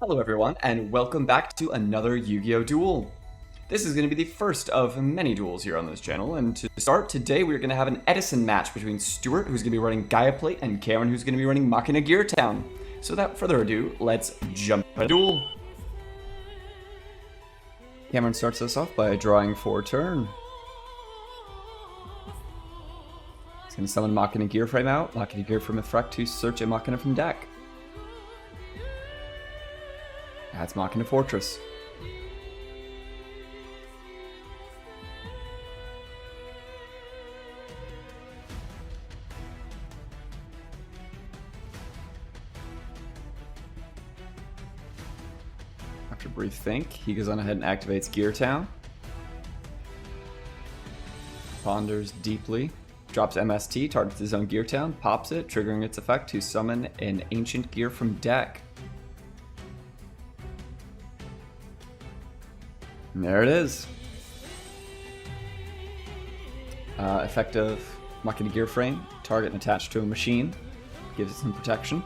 Hello everyone, and welcome back to another Yu-Gi-Oh! Duel. This is going to be the first of many duels here on this channel, and to start, today we're going to have an Edison match between Stuart, who's going to be running Gaia Plate, and Cameron, who's going to be running Machina Geartown. So without further ado, let's jump into a duel. Cameron starts us off by drawing for a turn. He's going to summon Machina Gearframe out, Machina Gearframe effect to search a Machina from deck. That's Machina Fortress. After a brief think, he goes on ahead and activates Geartown. Ponders deeply. Drops MST, targets his own Geartown, pops it, triggering its effect to summon an Ancient Gear from deck. And there it is. Effective Machina Gearframe, target and attached to a machine, gives it some protection.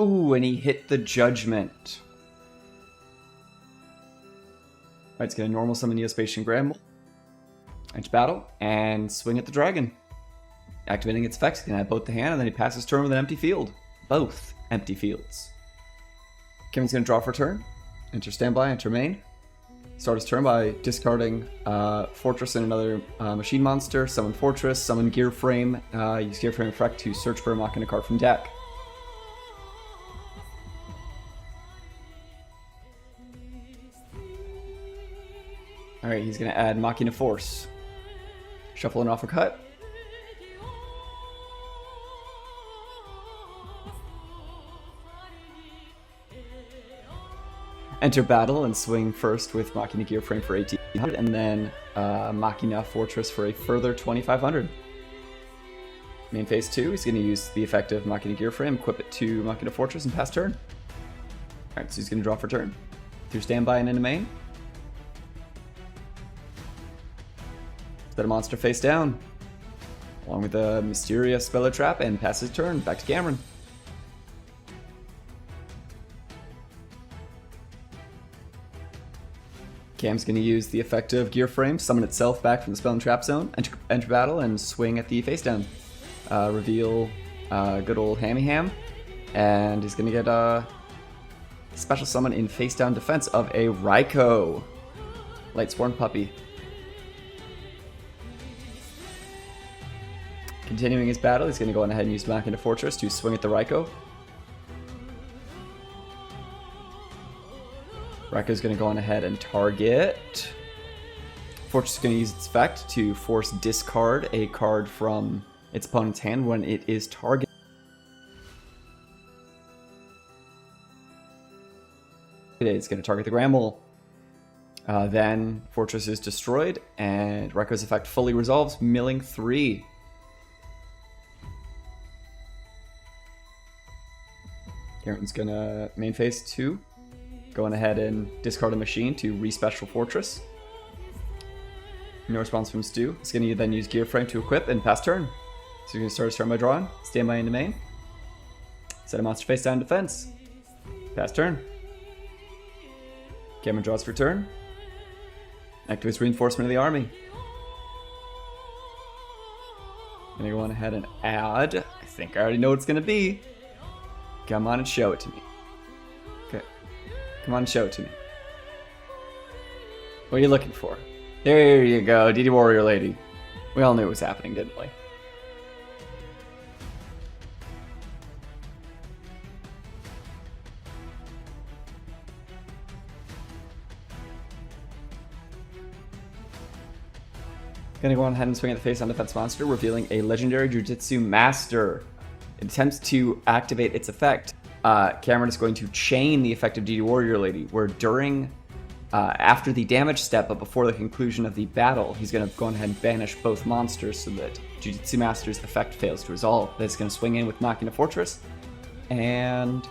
Ooh, and he hit the Judgment. Alright, it's going to normal summon Neospatian Gramble. Enter battle, and swing at the dragon. Activating its effects, he can add both the hand, and then he passes turn with an empty field. Both empty fields. Kevin's going to draw for turn. Enter standby, enter main. Start his turn by discarding Fortress and another machine monster. Summon Fortress, summon Gearframe. Use Gearframe effect to search for a Machina card from deck. Alright, he's going to add Machina Force. Shuffle and offer cut. Enter battle and swing first with Machina Gearframe for 1800 and then Machina Fortress for a further 2500. Main phase 2, he's going to use the effect of Machina Gearframe, equip it to Machina Fortress and pass turn. Alright, so he's going to draw for turn. Through standby and into main. Set a monster face down, along with a mysterious Speller Trap, and passes turn. Back to Cameron. Cam's going to use the effect of Gearframe, summon itself back from the Spell and Trap Zone, enter battle, and swing at the face down. Reveal good old Hammy Ham, and he's going to get a special summon in face down defense of a Raikou. Lightsworn Puppy. Continuing his battle, he's going to go on ahead and use Machina Fortress to swing at the Raikou. Raikou's going to go on ahead and target. Fortress is going to use its effect to force discard a card from its opponent's hand when it is targeted. It's going to target the Gramble. Then Fortress is destroyed, and Raikou's effect fully resolves, milling 3. Cameron's gonna main phase 2, going ahead and discard a machine to re-special Fortress. No response from Stu. He's gonna then use Gearframe to equip and pass turn. So he's gonna start his turn by drawing, standby into main. Set a monster face down defense. Pass turn. Cameron draws for turn. Activates Reinforcement of the Army. Gonna go on ahead and add, I think I already know what it's gonna be. Come on and show it to me. Okay. Come on and show it to me. What are you looking for? There you go, DD Warrior Lady. We all knew it was happening, didn't we? Gonna go on ahead and swing at the face on defense monster, revealing a legendary Jujutsu Master. It attempts to activate its effect. Cameron is going to chain the effect of DD Warrior Lady, where during After the damage step, but before the conclusion of the battle, he's going to go ahead and banish both monsters so that Jujutsu Master's effect fails to resolve. Then he's going to swing in with Machina Fortress, and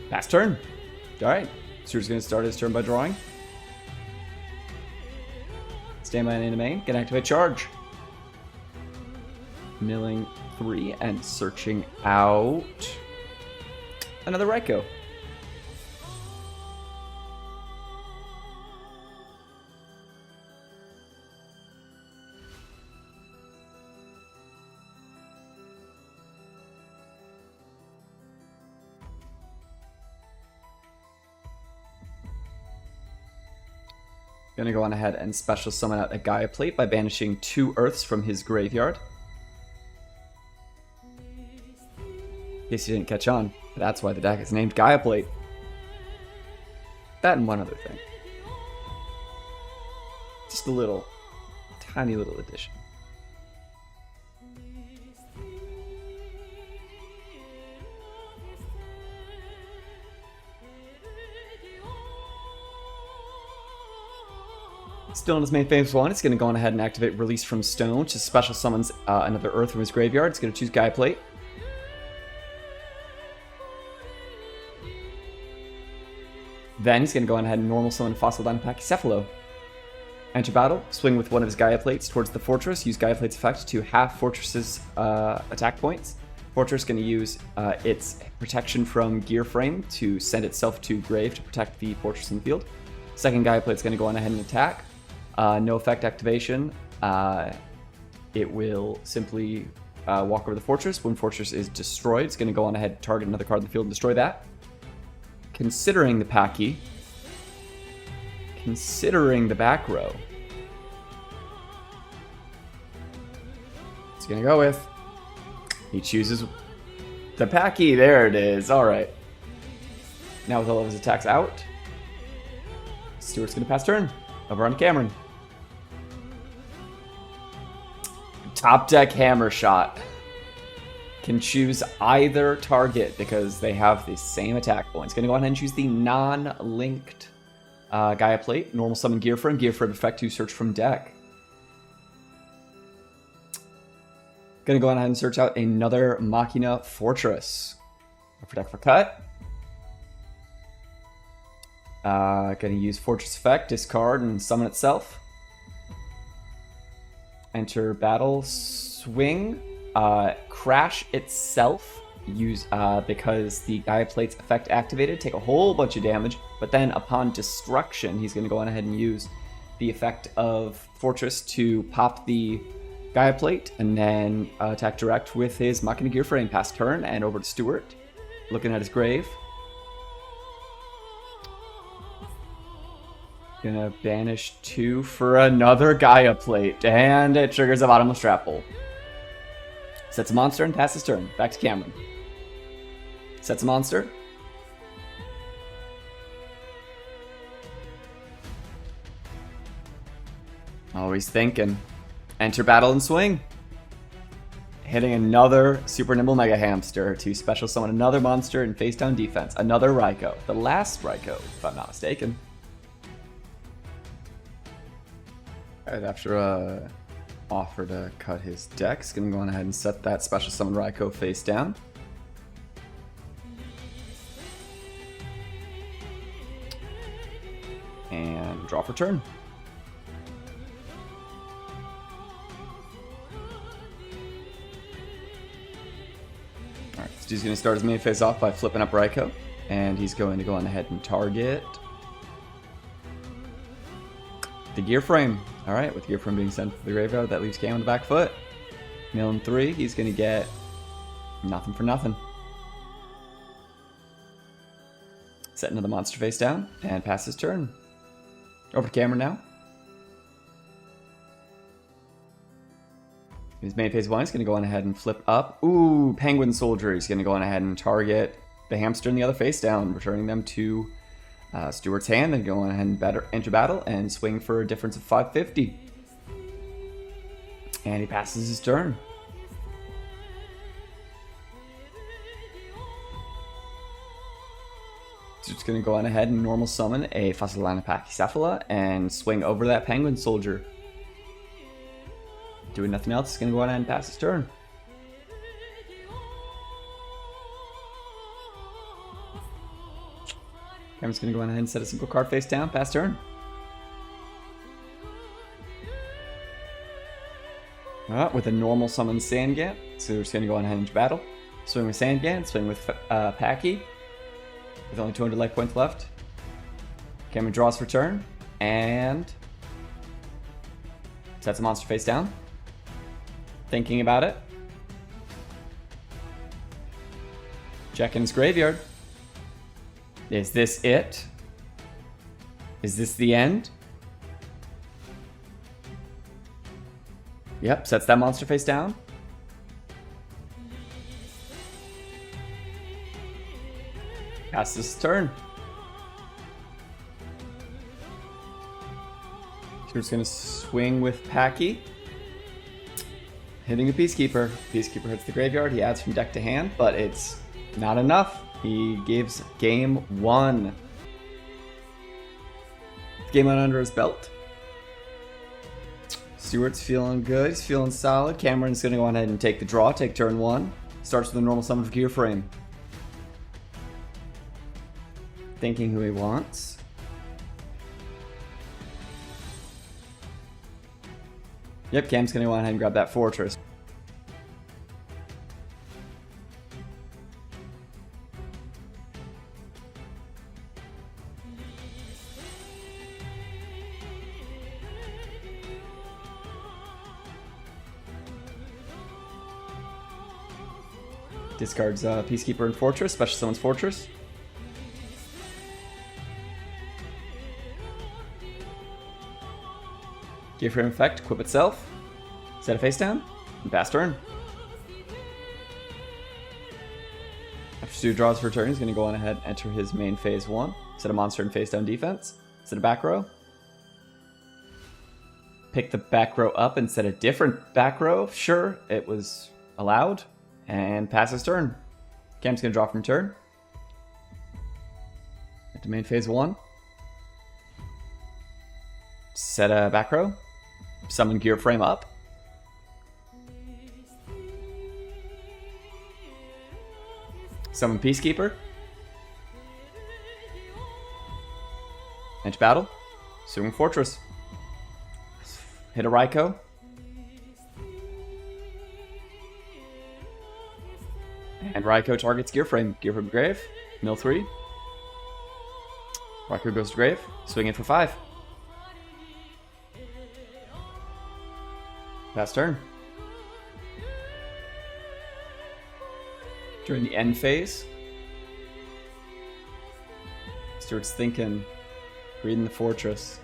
pass turn. Alright, Stuart's going to start his turn by drawing. Stand by into main, gonna activate charge. Milling 3 and searching out another Raikou. Gonna go on ahead and special summon out a Gaia plate by banishing 2 Earths from his graveyard. In case you didn't catch on, that's why the deck is named Gaia Plate. That and one other thing. Just a little, tiny little addition. Still in his main phase 1, it's going to go on ahead and activate Release from Stone, which is special summons another Earth from his graveyard. It's going to choose Gaia Plate. Then he's going to go on ahead and normal summon Fossil Diamond Pachycephalo. Enter battle, swing with one of his Gaia Plates towards the Fortress, use Gaia Plate's effect to half Fortress's attack points. Fortress going to use its protection from Gear Frame to send itself to grave to protect the Fortress in the field. Second Gaia Plate's going to go on ahead and attack. No effect activation. It will simply walk over the Fortress. When Fortress is destroyed, it's going to go on ahead and target another card in the field and destroy that. Considering the Pachy, considering the back row, it's going to go with, he chooses the Pachy. There it is. All right. Now with all of his attacks out, Stuart's going to pass turn. Over on Cameron. Top deck Hammer Shot. Can choose either target because they have the same attack points. Going to go ahead and choose the non-linked Gaia Plate. Normal summon Gear Frame. Gear Frame effect to search from deck. Going to go ahead and search out another Machina Fortress. For deck for cut. Going to use Fortress effect, discard, and summon itself. Enter battle, swing, crash itself. Use because the Gaia Plate's effect activated, take a whole bunch of damage. But then upon destruction, he's going to go on ahead and use the effect of Fortress to pop the Gaia Plate, and then attack direct with his Machina Gear Frame. Pass turn and over to Stuart, looking at his grave. Gonna banish 2 for another Gaia Plate, and it triggers a bottomless trap hole. Sets a monster and passes turn. Back to Cameron. Sets a monster. Always thinking. Enter battle and swing. Hitting another Super Nimble Mega Hamster to special summon another monster in face down defense. Another Raikou. The last Raikou, if I'm not mistaken. Alright, after offer to cut his deck, he's going to go on ahead and set that special summon Raikou face down. And draw for turn. Alright, so he's going to start his main phase off by flipping up Raikou. And he's going to go on ahead and target the Gear Frame. Alright, with Gear Frame being sent to the graveyard, that leaves Cam on the back foot. Milling 3, he's going to get nothing for nothing. Set another monster face down, and pass his turn. Over to Cameron now. His main phase 1 is going to go on ahead and flip up. Ooh, Penguin Soldier. He's going to go on ahead and target the hamster and the other face down, returning them to Stuart's hand, then go on ahead and enter battle and swing for a difference of 550. And he passes his turn. Stuart's going to go on ahead and normal summon a Fussilana Pachycephala and swing over that Penguin Soldier. Doing nothing else, he's going to go on ahead and pass his turn. Cameron's going to go on ahead and set a single card face down, pass turn. With a normal summon Sandgant, so we're just going to go on ahead and battle. Swing with Sandgant, swing with Packy, with only 200 life points left. Cameron draws for turn, and sets a monster face down. Thinking about it. Checking his graveyard. Is this it? Is this the end? Yep, sets that monster face down. Passes his turn. So we're just going to swing with Packy. Hitting a Peacekeeper. Peacekeeper hits the graveyard. He adds from deck to hand, but it's not enough. He gives game 1. Game 1 under his belt. Stewart's feeling good. He's feeling solid. Cameron's going to go on ahead and take the draw. Take turn 1. Starts with a normal summon of Gearframe. Thinking who he wants. Yep, Cam's going to go on ahead and grab that Fortress. Discards Peacekeeper and Fortress, special summons Fortress. Gearframe effect, equip itself. Set a face down, and pass turn. After Stu draws for turn, he's going to go on ahead and enter his main phase 1. Set a monster in face down defense. Set a back row. Pick the back row up and set a different back row. Sure, it was allowed. And pass his turn. Cam's going to draw from turn. Into main phase 1. Set a back row. Summon Gearframe up. Summon Peacekeeper. Enter battle. Swing Fortress. Hit a Raikou. And Raikou targets Gearframe. Gearframe grave. Mill 3. Raikou goes to grave. Swing it for 5. Pass turn. During the end phase, Stuart's thinking, reading the Fortress,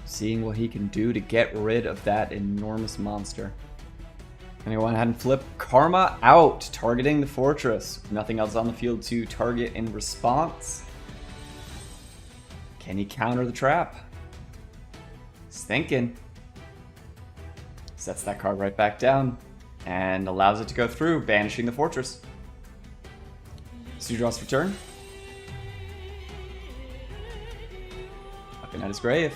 seeing what he can do to get rid of that enormous monster. Gonna go ahead and flip Karma out, targeting the Fortress. Nothing else on the field to target in response. Can he counter the trap? He's thinking. Sets that card right back down and allows it to go through, banishing the Fortress. Stu draws for turn. Looking at his grave.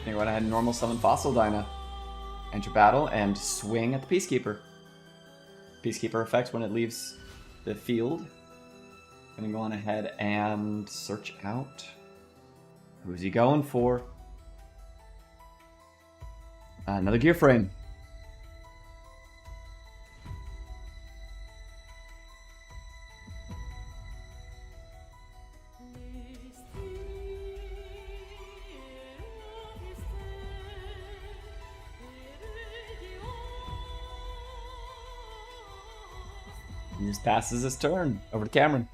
They went ahead and normal summon Fossil Dyna. Enter battle and swing at the Peacekeeper. Peacekeeper effect when it leaves the field. Gonna go on ahead and search out. Who's he going for? Another Gearframe. He just passes his turn over to Cameron.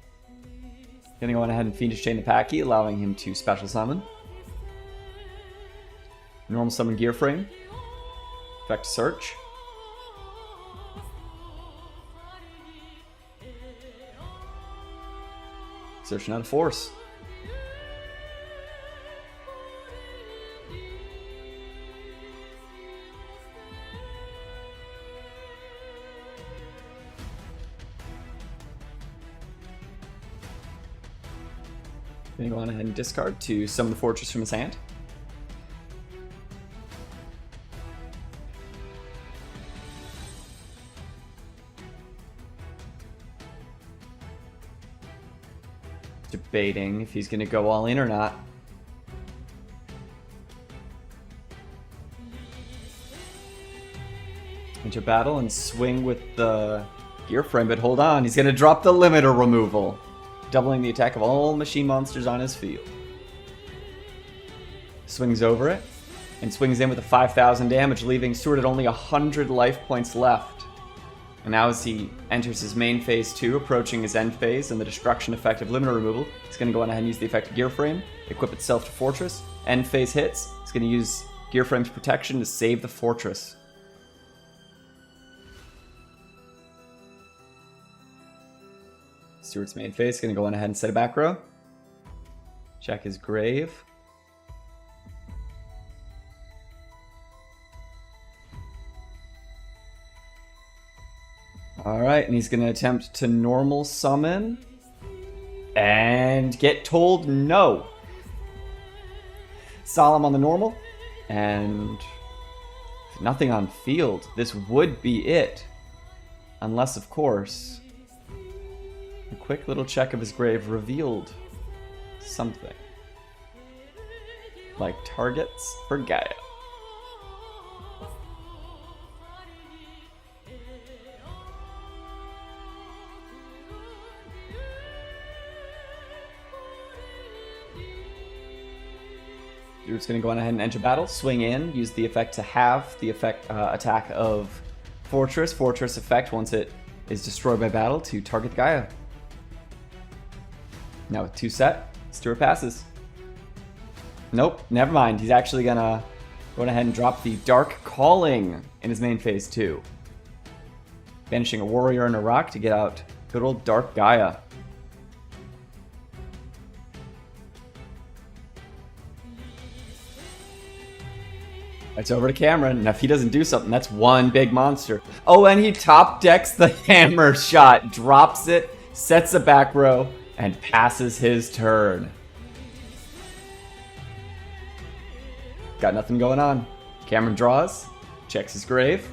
Gonna go on ahead and Fiendish Chain to Packy, allowing him to special summon. Normal summon Gearframe. Effect search. Searching out a force. Gonna go on ahead and discard to summon the fortress from his hand. Debating if he's gonna go all in or not. Enter battle and swing with the gear frame, but hold on, he's gonna drop the limiter removal, doubling the attack of all machine monsters on his field. Swings over it, and swings in with a 5,000 damage, leaving Stuart at only 100 life points left. And now as he enters his main phase 2, approaching his end phase and the destruction effect of limiter removal, he's going to go on ahead and use the effect of Gear Frame, equip itself to Fortress. End phase hits, he's going to use Gear Frame's protection to save the Fortress. Stuart's main phase is going to go on ahead and set a back row. Check his grave. Alright, and he's going to attempt to normal summon and get told no. Solemn on the normal, and nothing on field. This would be it. Unless, of course, a quick little check of his grave revealed something. Like targets for Gaia. Stuart's going to go on ahead and enter battle, swing in, use the effect to halve the effect attack of Fortress. Fortress effect, once it is destroyed by battle, to target Gaia. Now with 2 set, Stuart passes. Nope, never mind. He's actually going to go ahead and drop the Dark Calling in his main phase 2. Banishing a warrior and a rock to get out good old Dark Gaia. It's over to Cameron. Now, if he doesn't do something, that's one big monster. Oh, and he top decks the hammer shot, drops it, sets a back row, and passes his turn. Got nothing going on. Cameron draws, checks his grave.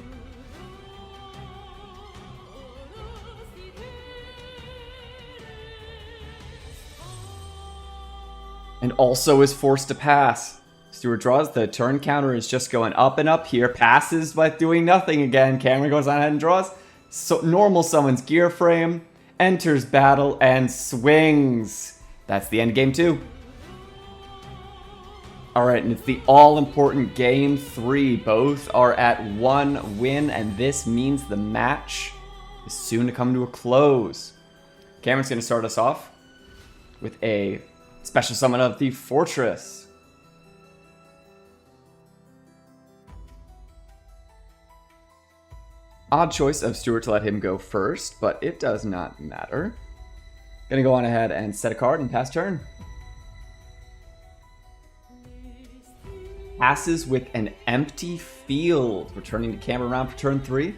And also is forced to pass. Stuart draws, the turn counter is just going up and up here, passes by doing nothing again. Cameron goes on ahead and draws. So normal summons Gear Frame, enters battle, and swings. That's the end game 2. Alright, and it's the all-important game 3. Both are at 1 win, and this means the match is soon to come to a close. Cameron's going to start us off with a special summon of the Fortress. Odd choice of Stuart to let him go first, but it does not matter. Gonna go on ahead and set a card and pass turn. Passes with an empty field, returning to Cameron round for turn 3.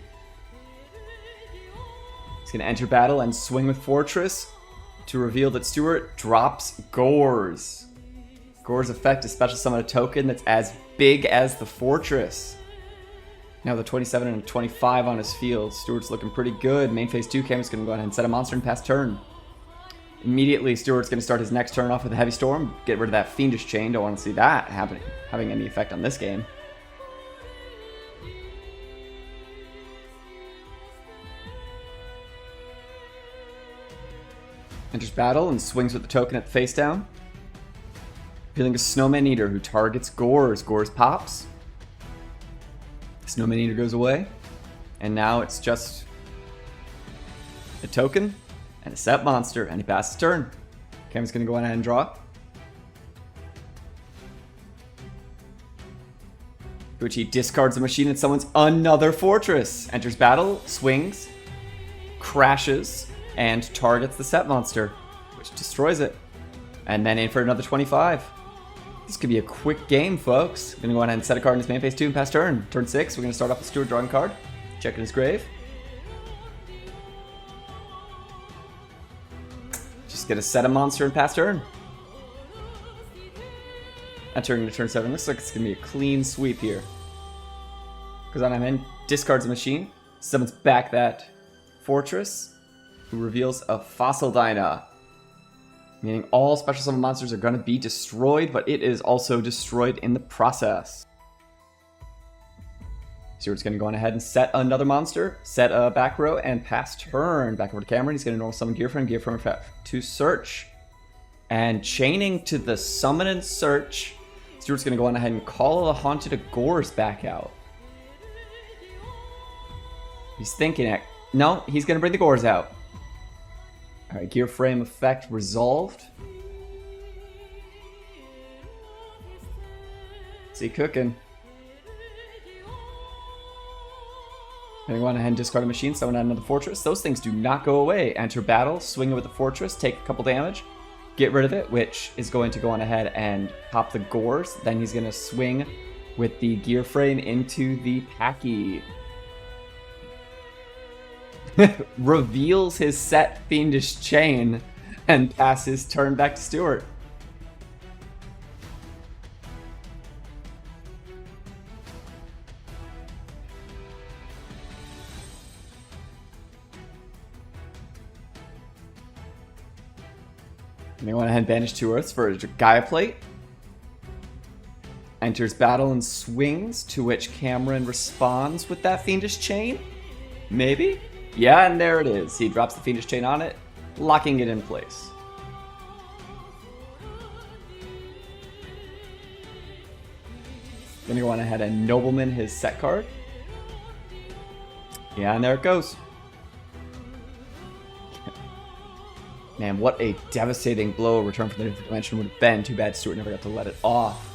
He's gonna enter battle and swing with Fortress to reveal that Stuart drops Gore's. Gore's effect is special summon a token that's as big as the Fortress. Now the 27 and 25 on his field. Stuart's looking pretty good. Main phase 2, Cameron's going to go ahead and set a monster and pass turn. Immediately, Stuart's going to start his next turn off with a Heavy Storm. Get rid of that Fiendish Chain. Don't want to see that having any effect on this game. Enters battle and swings with the token at the face down. Revealing a Snowman Eater who targets Gore's. Gore's pops. Snowman Eater goes away, and now it's just a token and a set monster, and he passes turn. Cameron's going to go on ahead and draw. Which he discards the machine and summons another Fortress. Enters battle, swings, crashes, and targets the set monster. which destroys it. And then in for another 25. This could be a quick game, folks. Gonna go ahead and set a card in his main phase 2 and pass turn. Turn 6, we're gonna start off with Stewart drawing a card. Checking his grave. Just gonna set a monster and pass turn. Entering into turn 7. Looks like it's gonna be a clean sweep here. Goes on, I'm in, discards a machine, summons back that fortress, who reveals a fossil Dyna. Meaning all special summon monsters are going to be destroyed, but it is also destroyed in the process. Stewart's going to go on ahead and set another monster, set a back row, and pass turn. Back over to Cameron. He's going to normal summon Gearframe effect to search. And chaining to the summon and search, Stewart's going to go on ahead and call the Haunted Agores back out. He's thinking it. No, he's going to bring the Gores out. Alright, Gearframe effect resolved. See cooking. I'm going ahead and discard a machine, summon out another fortress. Those things do not go away. Enter battle, swing it with the fortress, take a couple damage, get rid of it, which is going to go on ahead and pop the Gores. Then he's going to swing with the Gearframe into the Packy. Reveals his set Fiendish Chain and passes turn back to Stewart. And they went ahead and banish 2 Earths for a Gaia plate. Enters battle and swings, to which Cameron responds with that Fiendish Chain. Maybe? Yeah, and there it is. He drops the Fiendish Chain on it, locking it in place. Gonna go on ahead and Nobleman his set card. Yeah, and there it goes. Man, what a devastating blow a return from the different dimension would have been. Too bad Stewart never got to let it off.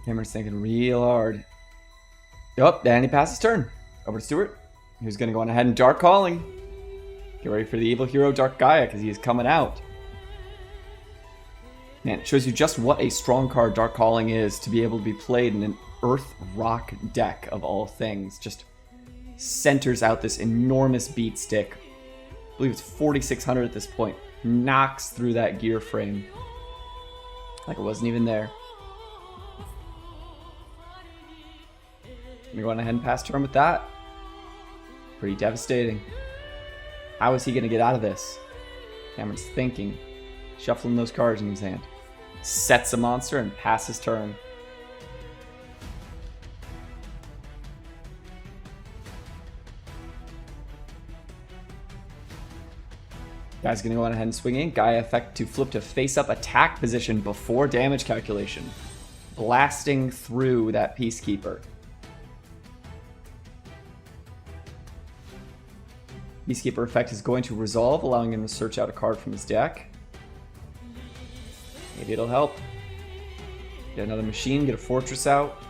Cameron's thinking real hard. Yup, and he passes turn. Over to Stewart, who's going to go on ahead and Dark Calling. Get ready for the evil hero Dark Gaia, because he is coming out. Man, it shows you just what a strong card Dark Calling is to be able to be played in an Earth Rock deck of all things. Just centers out this enormous beat stick. I believe it's 4,600 at this point. Knocks through that Gearframe. Like it wasn't even there. I'm going ahead and pass turn with that. Pretty devastating. How is he going to get out of this? Cameron's thinking. Shuffling those cards in his hand. Sets a monster and passes turn. Guy's going to go on ahead and swing in. Gaia effect to flip to face-up attack position before damage calculation. Blasting through that Peacekeeper. Peacekeeper effect is going to resolve, allowing him to search out a card from his deck. Maybe it'll help. Get another machine, get a fortress out.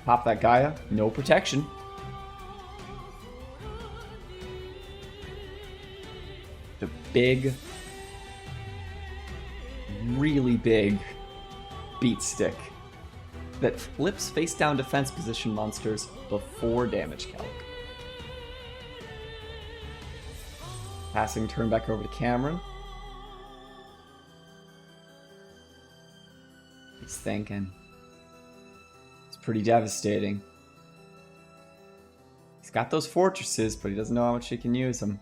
Pop that Gaia, no protection. The big, really big beat stick that flips face down defense position monsters before damage calc. Passing turn back over to Cameron. He's thinking. It's pretty devastating. He's got those fortresses, but he doesn't know how much he can use them.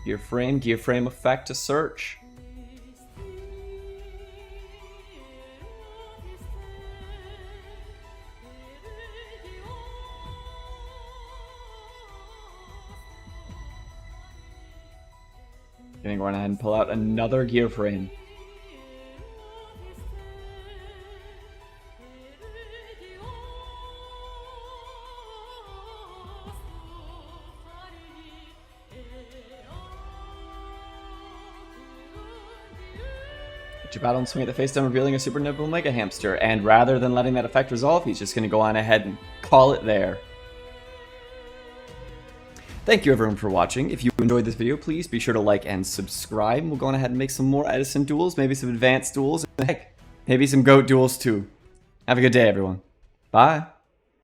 Gearframe effect to search. Gonna go ahead and pull out another Gearframe. Edge of battle and swing at the face down, revealing a Super Nimble Mega Hamster. And rather than letting that effect resolve, he's just going to go on ahead and call it there. Thank you everyone for watching. If you enjoyed this video, please be sure to like and subscribe. We'll go on ahead and make some more Edison duels, maybe some advanced duels, and heck, maybe some goat duels too. Have a good day, everyone. Bye.